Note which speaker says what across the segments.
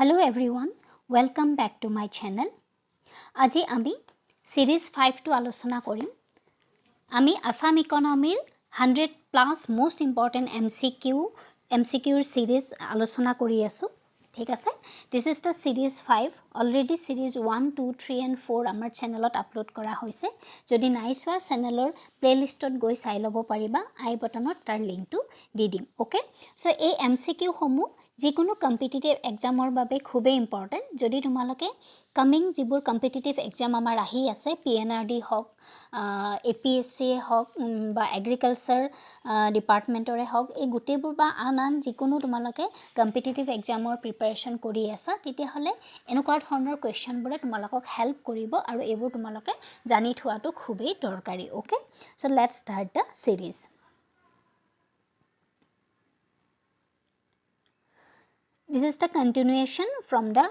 Speaker 1: Hello everyone, welcome back to my channel. আজি আমি series 5 to আলোচনা কৰিম। আমি Assam Economy 100+ most important MCQ series আলোচনা কৰি আছো। ঠিক আছে? This is the series 5. Already series 1, 2, 3 and 4 আমাৰ চেনেলত আপলোড কৰা হৈছে। যদি নাই চোৱা চেনেলৰ প্লেলিষ্টত গৈ চাই ল'ব পাৰিবা। আই বটনত তাৰ লিংকটো দি দিম। ওকে? সো এই MCQ সমূহ যিকোনো কম্পিটিটিভ এক্সামৰ বাবে খুবেই ইম্পৰ্টেন্ট। যদি তোমালোকে কামিং যিবোৰ কম্পিটিটিভ এক্সাম আমাৰ আহি আছে PNRD হওক APSC হওক বা এগ্ৰিকালচাৰ ডিপাৰ্টমেণ্টৰে হওক এই গোটেইবোৰ বা আন যিকোনো তোমালোকে কম্পিটিটিভ এক্সামৰ প্ৰিপাৰেশ্যন কৰি আছা তেতিয়াহ'লে এনেকুৱা ধৰণৰ কুৱেশ্যনবোৰে তোমালোকক হেল্প কৰিব আৰু এইবোৰ তোমালোকে জানি থোৱাটো খুবেই দৰকাৰী। Okay? So let's start the series. This is the continuation from the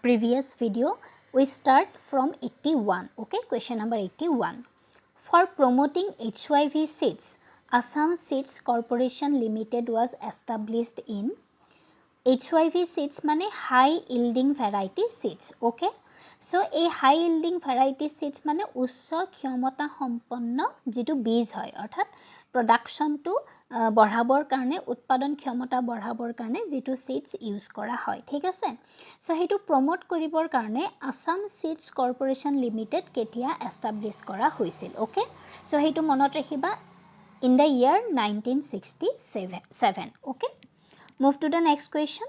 Speaker 1: previous video. We start from 81. Okay, question number 81. For promoting HYV seeds, Assam Seeds Corporation Limited was established in HYV seeds mane high yielding variety seeds. Okay, so a high yielding variety seeds mane usso ক্ষমতা সম্পন্ন যেটো বীজ হয় অর্থাৎ production to বঢ়াবৰ কাৰণে উৎপাদন ক্ষমতা বঢ়াবৰ কাৰণে যেটো seeds ইউজ কৰা হয়। ঠিক আছে? সো হেতু প্ৰমোট কৰিবৰ কাৰণে Assam Seeds Corporation Limited কেতিয়া এস্টাবলিশ কৰা হৈছিল। ওকে? সো হেতু মনত ৰাখিবা in the year 1967. Okay? Move to the next question.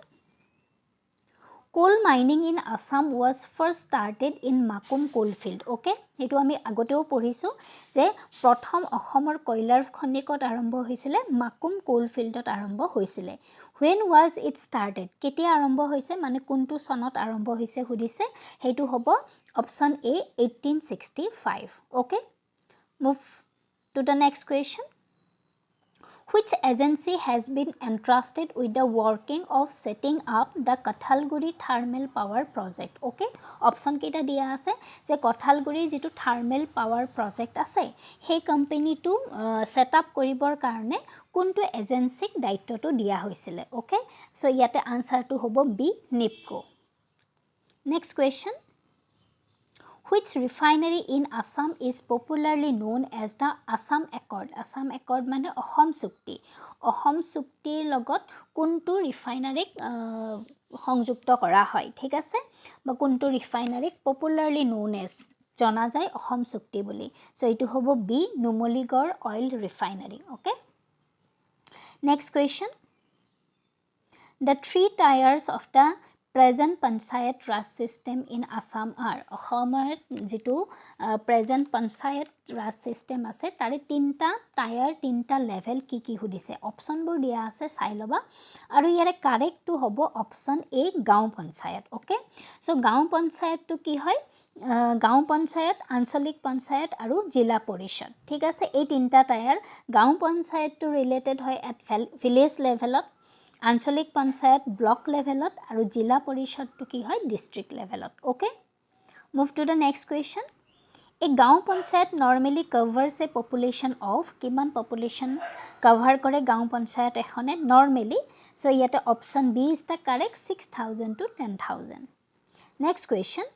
Speaker 1: Coal mining in Assam was first started in Makum coalfield. Okay? এটো আমি আগতেও পঢ়িছো যে প্ৰথম অসমৰ কয়লাৰ খনিকত আৰম্ভ হৈছিল মাকুম কোলফিল্ডত আৰম্ভ হৈছিল। When was it started? কেতিয়া আৰম্ভ হৈছে মানে কোনটো সনত আৰম্ভ হৈছে সুধিছে হেতু হ'ব option A 1865. Okay? Move to the next question. Which agency has been entrusted with the working of setting up the Kathalguri thermal power project? Okay, option কেটা দিয়া আছে যে Kathalguri যেটো thermal power project আছে সেই কোম্পানীটো সেট আপ কৰিবৰ কাৰণে কোনটো এজেন্সিক দায়িত্বটো দিয়া হৈছিল। ওকে, সো ইয়াতে আনসাৰটো হ'ব B NIPCO. Next question. Which refinery in Assam is popularly known as the Assam Accord? Assam Accord মানে অসম চুক্তি। অসম চুক্তিৰ লগত কোনটো ৰিফাইনাৰীক সংযুক্ত কৰা হয়। ঠিক আছে? বা কোনটো ৰিফাইনাৰীক popularly known as জনা যায় অসম চুক্তি বুলি। সো এটো হ'ব B Numaligarh oil refinery. Okay? Next question. The 3 tiers of the present Panchayat Raj system in Assam are অসমৰ যেটো present Panchayat Raj system আছে তাৰে 3টা টায়াৰ 3টা লেভেল কি সুধিছে। অপচনবোৰ দিয়া আছে চাই লবা আৰু ইয়াৰে কাৰেক্টটো হ'ব অপচন A গাঁও পঞ্চায়ত। ওকে? সো গাঁও পঞ্চায়তটো কি হয় গাঁও পঞ্চায়ত আঞ্চলিক পঞ্চায়ত আৰু জিলা পৰিষদ। ঠিক আছে? এই 3টা টায়াৰ গাঁও পঞ্চায়তটো ৰিলেটেড হয় এট ভিলেজ লেভেলত আঞ্চলিক পঞ্চায়ত ব্লক লেভেলত আৰু জিলা পৰিষদটো কি হয় ডিস্ট্ৰিক্ট লেভেলত। Okay? Move to the next question. A Gaon Panchayat normally covers a population of কিমান পপুলেশ্যন কভাৰ কৰে গাঁও পঞ্চায়ত এখনে নৰ্মেলি। সো ইয়াতে option B is the correct 6000 to 10000. Next question.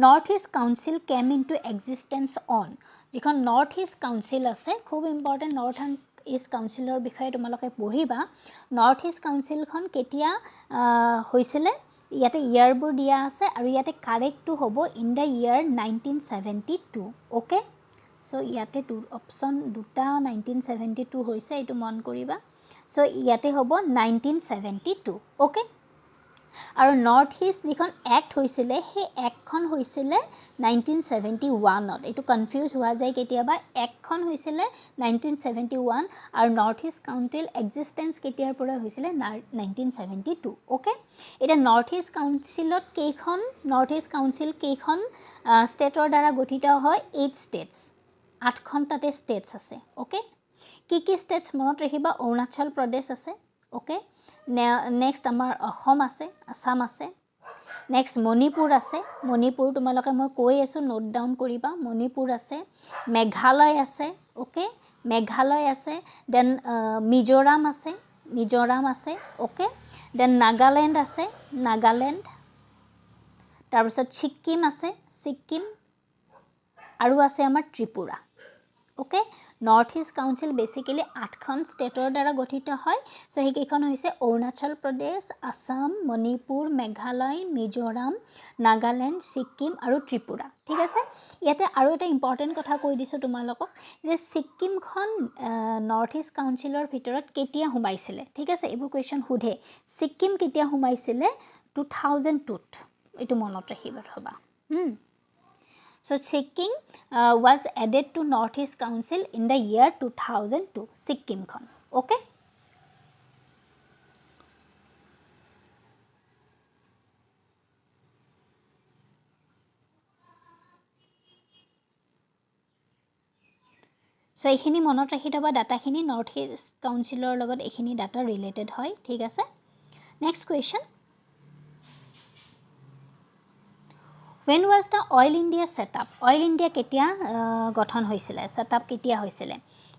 Speaker 1: North East Council came into existence on যিখন North East Council আছে খুব important north east কাউন্সিলৰ বিষয়ে তোমালোকে পঢ়িবা। নৰ্থ ইষ্ট কাউন্সিলখন কেতিয়া হৈছিল ইয়াতে ইয়াৰবোৰ দিয়া আছে আৰু ইয়াতে কাৰেক্টটো হ'ব in the year 1972. Okay? So ইয়াতে অপচন দুটা 1972 হৈছে এটো মন কৰিবা। সো ইয়াতে হ'ব 1972. ওকে? আৰু নৰ্থ ইষ্ট যিখন এক্ট হৈছিল সেই এক্টখন হৈছিল 1971ত। এটো কনফিউজ হোৱা যায় কেতিয়াবা এক্টখন হৈছিল 1971 আৰু নৰ্থ ইষ্ট কাউন্সিল এক্সিষ্টেন্স কেতিয়াৰ পৰা হৈছিল 1972. ওকে? এটা নৰ্থ ইষ্ট কাউন্সিলত নৰ্থ ইষ্ট কাউন্সিল কেইখন ষ্টেটৰ দ্বাৰা গঠিত হয় 8 ষ্টেটছ 8খন তাতে ষ্টেটছ আছে। ওকে? কি ষ্টেটছ মনত ৰাখিবা অৰুণাচল প্ৰদেশ আছে। ওকে? নেক্সট আমাৰ অসম আছে আসাম আছে নেক্সট মণিপুৰ আছে মণিপুৰ তোমালোকে মই কৈ আছো নোট ডাউন কৰিবা মণিপুৰ আছে মেঘালয় আছে। ওকে? মেঘালয় আছে দেন মিজোৰাম আছে মিজোৰাম আছে ওকে দেন নাগালেণ্ড আছে নাগালেণ্ড তাৰপিছত ছিক্কিম আছে ছিক্কিম আৰু আছে আমাৰ Tripura okay North East Council basically 8খন ষ্টেটৰ দ্বাৰা গঠিত হয় সো সেইকেইখন হৈছে অৰুণাচল প্ৰদেশ আসাম মণিপুৰ মেঘালয় মিজোৰাম নাগালেণ্ড ছিক্কিম আৰু ত্ৰিপুৰা ঠিক আছে ইয়াতে আৰু এটা ইম্পৰ্টেন্ট কথা কৈ দিছো তোমালোকক যে ছিক্কিমখন নৰ্থ ইষ্ট কাউন্সিলৰ ভিতৰত কেতিয়া হুমাইছিলে ঠিক আছে এইবোৰ কোৱেশ্চন সুধে ছিক্কিম কেতিয়া হুমাইছিলে 2002 এটো মনত ৰাখিবা হবা So Sikkim was added to North East Council in the year 2002. Sikkim khon. Okay. So ekhini monot rakhi thaba data khini North East Council or logot ekhini data related hoy. Thik ase. Next question. When was the Oil India set up? Oil India ketia gothon hoisile set up ketia hoisile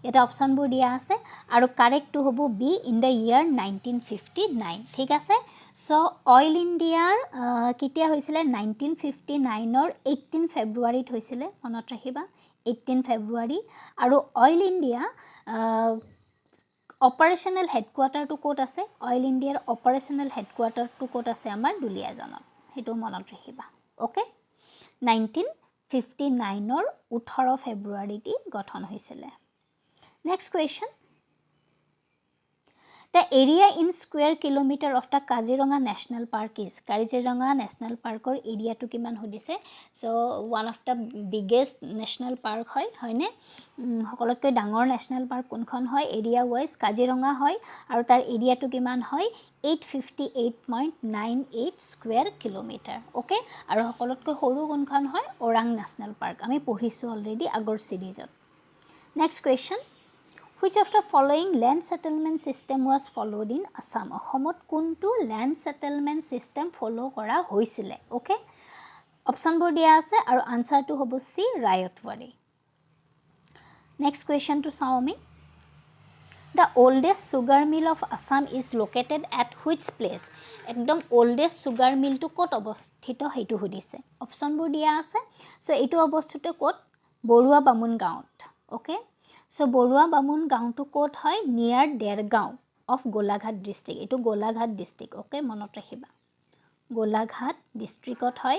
Speaker 1: eta option bu dia ase aru correct to hobo B in the year 1959 thik ase so Oil India ketia hoisile 1959 or 18 February hoisile monot rakhiba 18 February aru Oil India operational headquarter to kot ase Oil India operational headquarter to kot ase amar Duliajanot hetu monot rakhiba okay 1959 or 18 February ti gothon hoisile next question the area in square kilometer of the Kaziranga National Park is Kaziranga National Park or area to kiman hodise so one of the biggest national park hoy hoyne hokolotke dangor national park kunkhon hoy area wise Kaziranga hoy aru tar area to kiman hoy 858.98 square kilometer okay aru hokolotke horu kunkhon hoy Orang National Park ami porisu already agor series next question Which of the following land settlement system was followed in Assam? Ahomot kuntu land settlement system follow kora hoisile. Okay? Option bo dia ase aru answer to hobo C Rayotwari. Next question to Saomi. The oldest sugar mill of Assam is located at which place? Ekdom oldest sugar mill to kot obosthito heitu hodise. Option bo dia ase. So etu obosthito kot Borua Bamun gaon. Okay? So Borua Bamun gaon to kot hoy near Dergaon of Golaghat district. Etu Golaghat district. Okay, monot rakhiba. Golaghat district ot hoy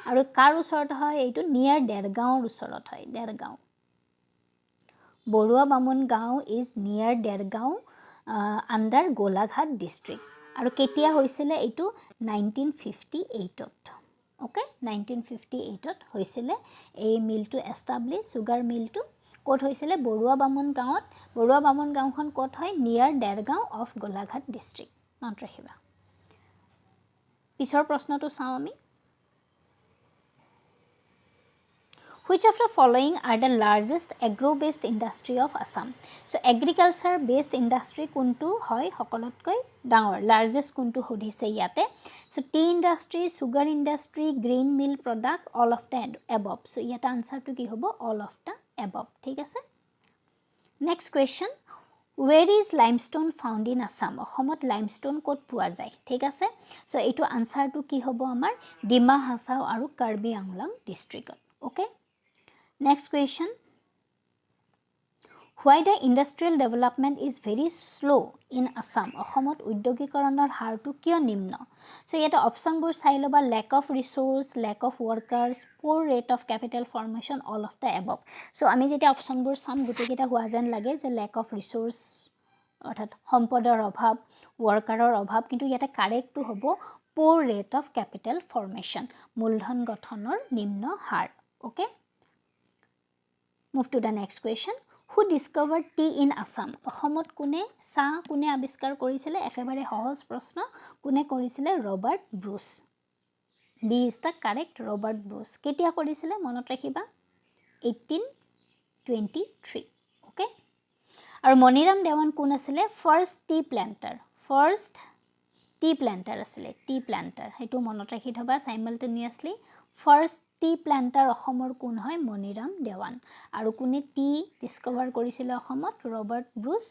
Speaker 1: aru kar usorot hoy etu near Dergaon usorot hoy Dergaon. Borua Bamun gaon is near Dergaon under Golaghat district. Aru ketia hoisile etu 1958 ot. Okay, 1958 ot hoisile ei mill to establish sugar mill to Kot hoisile Borua Bamun gaon khon kot hoy near Dergaon of Golaghat district not rakhiba Pisor proshno to sao ami Which of the following are the largest agro based industry of Assam so agriculture based industry kuntu hoy hokolotkoi dangor largest kuntu hodise yate so tea industry sugar industry grain mill product all of the above so yata answer to ki hobo all of the above thik ase next question where is limestone found in Assam Ahomot limestone kot pua jay thik ase so etu answer to ki hobo amar Dima Hasao aru Karbi Anglang district okay next question why the industrial development is very slow in Assam Ahomot udyogikoronor har to kyo nimno so yeta option bor sai loba lack of resource lack of workers poor rate of capital formation all of the above so ami jeta option bor sam gote kita hua jan lage je lack of resource অর্থাৎ সম্পদৰ অভাৱ ওয়াৰ্কাৰৰ অভাৱ কিন্তু ইয়াতে correct two হ'ব poor rate of capital formation মূলধন গঠনৰ নিম্ন হাৰ okay move to the next question who discovered tea in Assam অসমত কোনে চা কোনে আৱিষ্কাৰ কৰিছিলে একেবাৰে সহজ প্ৰশ্ন কোনে কৰিছিলে Robert Bruce B is the correct Robert Bruce কেতিয়া কৰিছিলে মনত ৰাখিবা 1823 okay আৰু মনিৰাম দেৱান কোন আছিলে ফাৰ্স্ট টি প্লান্টাৰ আছিলে টি প্লান্টাৰ হেতু মনত ৰাখি থবা সাইমালটেনিয়াসলি ফাৰ্স্ট টি প্লান্টাৰ অসমৰ কোন হয় মনিৰাম দেৱান আৰু কোনে টি ডিসকভাৰ কৰিছিলে অসমত Robert Bruce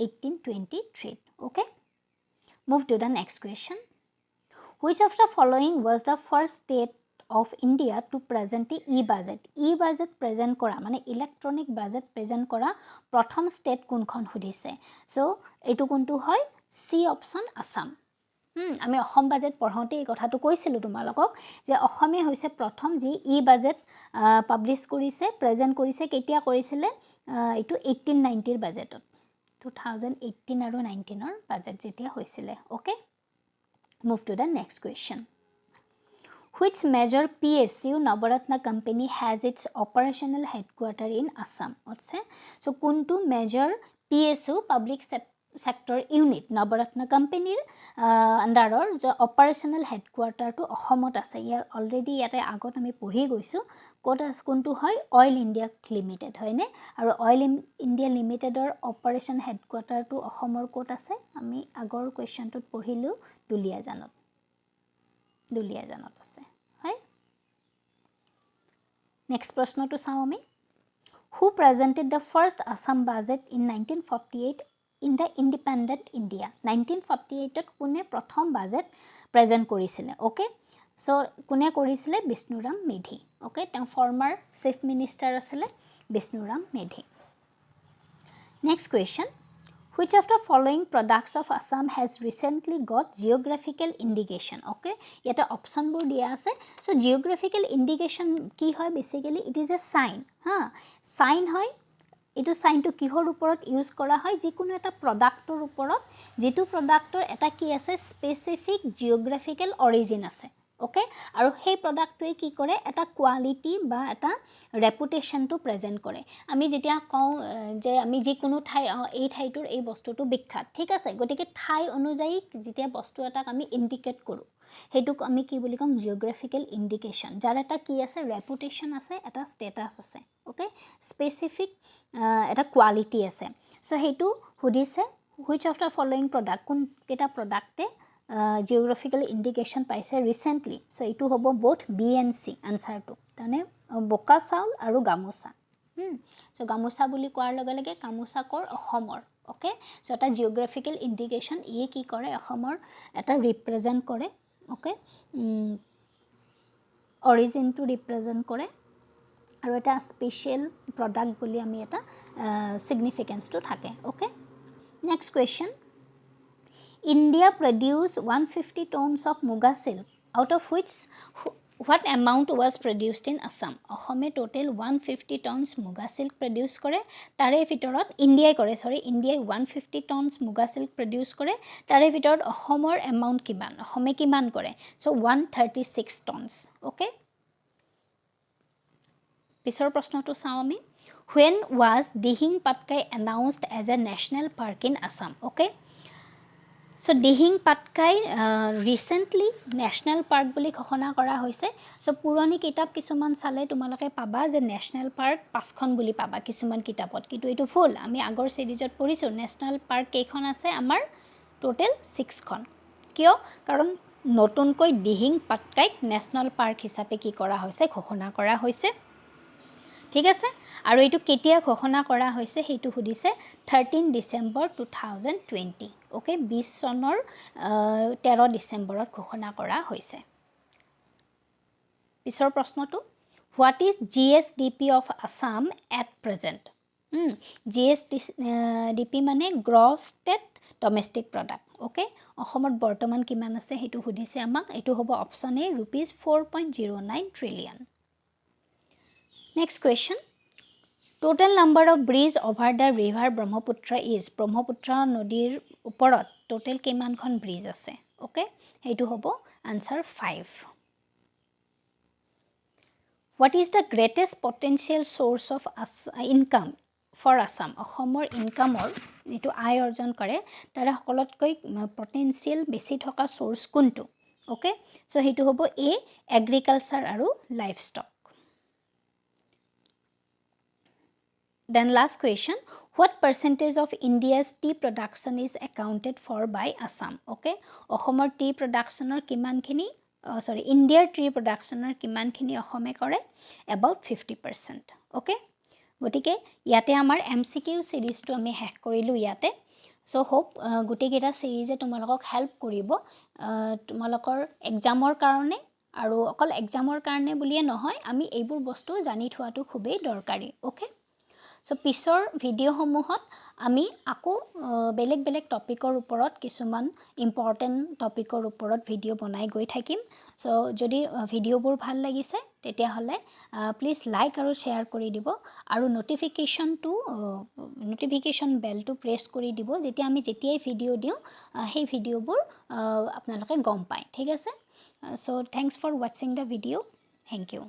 Speaker 1: 1823 okay Move to the next question. Which of the following was the first state of India to present the e-budget? E-budget present kora mane electronic budget present kora prothom state kunkhon hudise. So etu kuntu hoy C option Assam. আমি Assam budget পঢ়োতে এই কথাটো কৈছিলো তোমালোকক যে অসমে হৈছে প্ৰথম যি ই-বাজেট পাবলিশ কৰিছে প্ৰেজেন্ট কৰিছে কেতিয়া কৰিছিলে এটো 1890 ৰ বাজেটত 2018 আৰু 19 ৰ বাজেট যেতিয়া হৈছিলে okay Move to the next question. Which major PSU Navaratna company has its operational headquarter in Assam? So, kuntu major PSU public sector unit Navaratna company under the operational headquarter to Ahomot ase. Here already yate agot ami puri goisu. Kota kuntu hoy Oil India Limited hoy ne. Aru Oil India Limited or operation headquarter to Ahomor kota ase. Ami agor question to purilu Duliajanot. Duliajanot ase. Hoy. Next prashno to Saomi. Who presented the first Assam budget in 1948 in the independent India? 1948 ত কোনে প্ৰথম budget present কৰিছিলে okay so কোনে কৰিছিলে Bishnuram Medhi okay তে former chief minister আছিল Bishnuram Medhi next question Which of the following products of Assam has recently got geographical indication? Okay, yet a option board dia ase. So geographical indication ki hoy basically it is a sign. Sign hoy. Ito sign to kihor uporot use kora hoy jikono eta productor uporot jitu productor eta ki ase specific geographical origin ase. Okay, aru hey product to ki kore eta quality ba eta reputation to present kore ami jetia kau je ami jikono thai ei thai tur ei bostu to bikhat thik ase gotike thai onujai jetia bostu eta ami indicate koru hetuk ami ki boli kong geographical indication jar eta ki ase reputation ase eta status ase okay specific eta quality ase so hetu hudise which of the following product kun keta product e geographical indication paise recently so itu hobo both B and C answer to tane boka saul aru gamusa so gamusa buli koar lage lage gamusa kor ahomor okay so eta geographical indication e ki kore ahomor eta represent kore okay origin to represent kore aru eta special product buli ami eta significance to thake okay next question India produced 150 tons of muga silk out of which what amount was produced in Assam Ahome total 150 tons muga silk produce kore tare fitorot India kore sorry India 150 tons muga silk produce kore tare fitorot Ahomor amount kiman Ahome kiman kore so 136 tons okay pisor proshno to saomi when was Dihing Patkai announced as a national park in Assam okay So Dihing Patkai recently national park boli ঘোষণা কৰা হৈছে so পুৰণি কিতাপ কিছুমান চালে তোমালোকে পাবা যে national park পাঁচখন বুলি পাবা কিছুমান কিতাপত কিন্তু এটো ফুল আমি আগৰ সিৰিজত পঢ়িছো national park কেইখন আছে আমাৰ টোটাল 6 খন কিয় কাৰণ নতুনকৈ Dihing Patkai national park হিচাপে কি কৰা হৈছে ঘোষণা কৰা হৈছে ঠিক আছে আৰু এটো কেতিয়া ঘোষণা কৰা হৈছে হেতু হুদিছে 13 ডিসেম্বৰ 2020 ওকে 20 সনৰ 13 ডিসেম্বৰত ঘোষণা কৰা হৈছে পিছৰ প্ৰশ্নটো what is GSDP of Assam at present GSDP মানে gross state domestic product okay অসমত বৰ্তমান কিমান আছে হেতু হুদিছে আমাক এটো হ'ব option A rupees 4.09 trillion Next question. Total number of bridges over the river Brahmaputra is Brahmaputra nodir uporot total keman khon bridge ase okay hetu hobo answer 5 What is the greatest potential source of income for Assam Ahomor income or etu aaye orjon kore tara hokolotkoi potential beshi thoka source kuntu okay so hetu hobo A agriculture aru livestock Then last question, what percentage of India's tea production is accounted for by Assam? Okay, Ahomor tea production or kiman khini, India tea production or kiman khini Ahome kore about 50%. Okay, gotike yate amar MCQ series to ami hack korilu yate. So hope গোটেইকেইটা ছিৰিজে তোমালোকক help কৰিব তোমালোকৰ এক্সামৰ কাৰণে আৰু অকল এক্সামৰ কাৰণে বুলিয়ে নহয় আমি এইবোৰ বস্তু জানি থোৱাটো খুবেই দৰকাৰী ওকে সো পিছৰ ভিডিঅ'সমূহত আমি আকৌ বেলেগ বেলেগ টপিকৰ ওপৰত কিছুমান ইম্পৰ্টেণ্ট টপিকৰ ওপৰত ভিডিঅ' বনাই গৈ থাকিম সো যদি ভিডিঅ'বোৰ ভাল লাগিছে তেতিয়াহ'লে প্লিজ লাইক আৰু শ্বেয়াৰ কৰি দিব আৰু নটিফিকেশ্যন বেলটো প্ৰেছ কৰি দিব যেতিয়া আমি যেতিয়াই ভিডিঅ' দিওঁ সেই ভিডিঅ'বোৰ আপোনালোকে গম পায় ঠিক আছে সো থেংকছ ফৰ ৱাচিং দ্য ভিডিঅ' থেংক ইউ